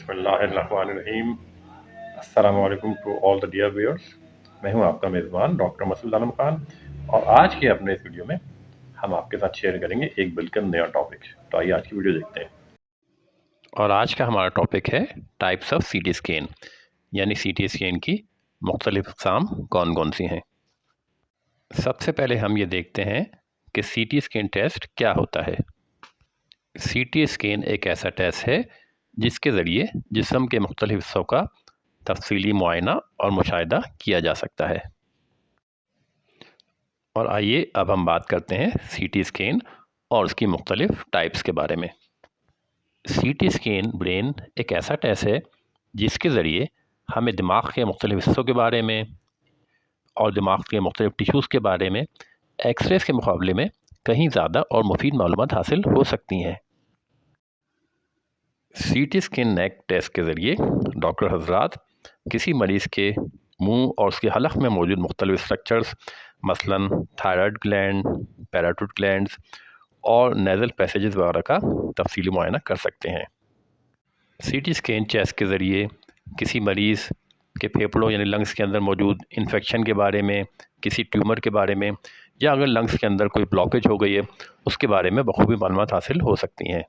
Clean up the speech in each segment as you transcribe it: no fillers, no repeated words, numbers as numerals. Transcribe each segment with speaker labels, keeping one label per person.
Speaker 1: बिस्मिल्लाहिर्रहमानिर्रहीम। अस्सलाम वालेकुम to all the dear viewers. मैं हूं आपका मेज़बान डॉक्टर मसूद आलम खान, और आज के अपने इस वीडियो में हम आपके साथ शेयर करेंगे एक बिल्कुल नया टॉपिक। तो आइए आज की वीडियो देखते हैं। और आज का हमारा टॉपिक है टाइप्स ऑफ सीटी स्कैन, यानी सीटी स्कैन की मुख्तलिफ अक़साम कौन कौन सी हैं। सबसे पहले हम ये देखते हैं कि सीटी स्कैन टेस्ट क्या होता है। सीटी स्कैन एक ऐसा टेस्ट है जिसके ज़रिए जिस्म के मुख्तलिफ हिस्सों का तफसीली मुआयना और मुशाहिदा किया जा सकता है। और आइए अब हम बात करते हैं सीटी स्कैन और उसकी मुख्तलिफ टाइप्स के बारे में। सीटी स्कैन ब्रेन एक ऐसा टेस्ट है जिसके ज़रिए हमें दिमाग के मुख्तलिफ हिस्सों के बारे में और दिमाग के मुख्तलिफ टिश्यूज़ के बारे में एक्सरेज के मुकाबले में कहीं ज़्यादा और मुफीद मालूमात हासिल हो सकती हैं। सीटी स्कैन नेक टेस्ट के ज़रिए डॉक्टर हजरात किसी मरीज़ के मुंह और उसके हलक में मौजूद मुख्तलिफ स्ट्रक्चर्स मसलन थायराइड ग्लैंड, पैराटूट ग्लैंड्स और नेज़ल पैसेजेस वगैरह का तफसीली मुआयना कर सकते हैं। सीटी स्कैन चेस्ट के ज़रिए किसी मरीज़ के फेफड़ों यानी लंग्स के अंदर मौजूद इन्फेक्शन के बारे में, किसी ट्यूमर के बारे में, या अगर लंग्स के अंदर कोई ब्लॉकेज हो गई है उसके बारे में बखूबी मालूमात हासिल हो सकती हैं।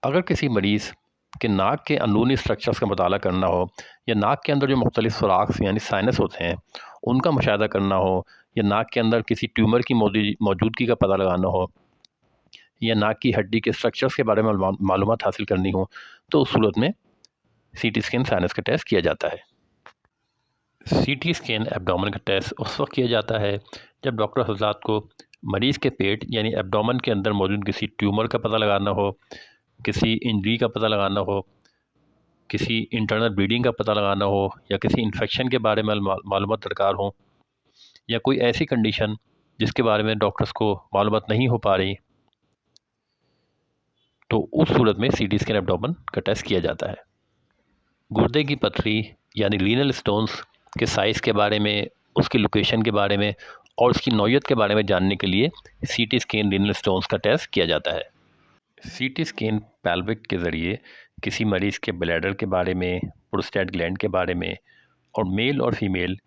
Speaker 1: अगर किसी मरीज़ के नाक के अंदरूनी स्ट्रक्चर्स का मुताला करना हो, या नाक के अंदर जो मुख्तलिफ सुराख यानी साइनस होते हैं उनका मुशाहिदा करना हो, या नाक के अंदर किसी ट्यूमर की मौजूदगी का पता लगाना हो, या नाक की हड्डी के स्ट्रक्चर्स के बारे में मालूमात हासिल करनी हो, तो उस सूरत में सीटी स्कैन साइनस का टेस्ट किया जाता है। सीटी स्कैन एब्डोमेन का टेस्ट उस वक्त किया जाता है जब डॉक्टर हज़रात को मरीज़ के पेट यानी एब्डोमेन के अंदर मौजूद किसी ट्यूमर का पता लगाना हो, किसी इंजरी का पता लगाना हो, किसी इंटरनल ब्लीडिंग का पता लगाना हो, या किसी इन्फेक्शन के बारे में मालूमात दरकार हो, या कोई ऐसी कंडीशन जिसके बारे में डॉक्टर्स को मालूमात नहीं हो पा रही, तो उस सूरत में सीटी स्कैन एब्डोमेन का टेस्ट किया जाता है। गुर्दे की पथरी यानी रीनल स्टोन्स के साइज़ के बारे में, उसकी लोकेशन के बारे में और उसकी नौयत के बारे में जानने के लिए सीटी स्कैन रीनल स्टोन्स का टेस्ट किया जाता है। सीटी स्कैन पेल्विक के ज़रिए किसी मरीज़ के ब्लैडर के बारे में, प्रोस्टेट ग्लैंड के बारे में और मेल और फीमेल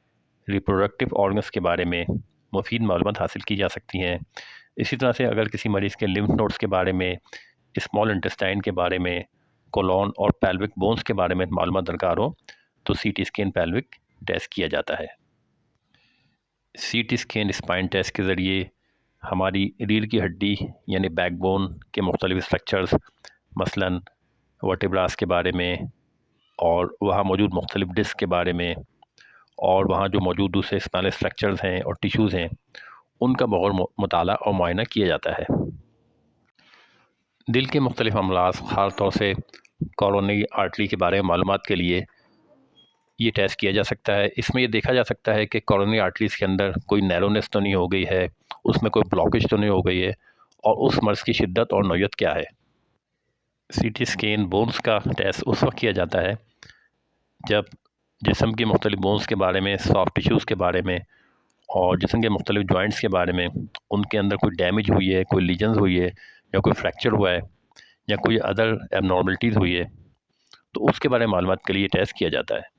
Speaker 1: रिप्रोडक्टिव ऑर्गन्स के बारे में मुफीद मालूमात हासिल की जा सकती हैं। इसी तरह से अगर किसी मरीज़ के लिम्फ नोड्स के बारे में, स्मॉल इंटेस्टाइन के बारे में, कोलोन और पेल्विक बोन्स के बारे में मालूमात दरकार हो तो सीटी स्कैन पेल्विक टेस्ट किया जाता है। सीटी स्कैन स्पाइन टेस्ट के ज़रिए हमारी रीढ़ की हड्डी यानी बैकबोन के मुख्तलिफ स्ट्रक्चर्स मसलन वर्टेब्रास के बारे में और वहाँ मौजूद मुख्तलिफ डिस्क के बारे में और वहाँ जो मौजूद दूसरे स्पाइनल स्ट्रक्चर्स हैं और टिश्यूज़ हैं उनका बगौर मुताला और मुआयना किया जाता है। दिल के मुख्तलिफ अमराज़ ख़ास तौर से कोरोनरी आर्टरी के बारे में मालूमात के लिए ये टेस्ट किया जा सकता है। इसमें ये देखा जा सकता है कि कोरोनरी आर्टरीज़ के अंदर कोई नैरोनेस तो नहीं हो गई है, उसमें कोई ब्लॉकेज तो नहीं हो गई है, और उस मर्ज़ की शिद्दत और नौयत क्या है। सीटी स्कैन बोन्स का टेस्ट उस वक्त किया जाता है जब जिस्म के मुख्तलिफ बोन्स के बारे में, सॉफ्ट टिश्यूज़ के बारे में और जिस्म के मुख्तलिफ जॉइंट्स के बारे में उनके अंदर कोई डैमेज हुई है, कोई लीजन्स हुई है, या कोई फ्रैक्चर हुआ है, या कोई अदर एबनॉर्मलिटीज़ हुई है, तो उसके बारे में मालूमात के लिए टेस्ट किया जाता है।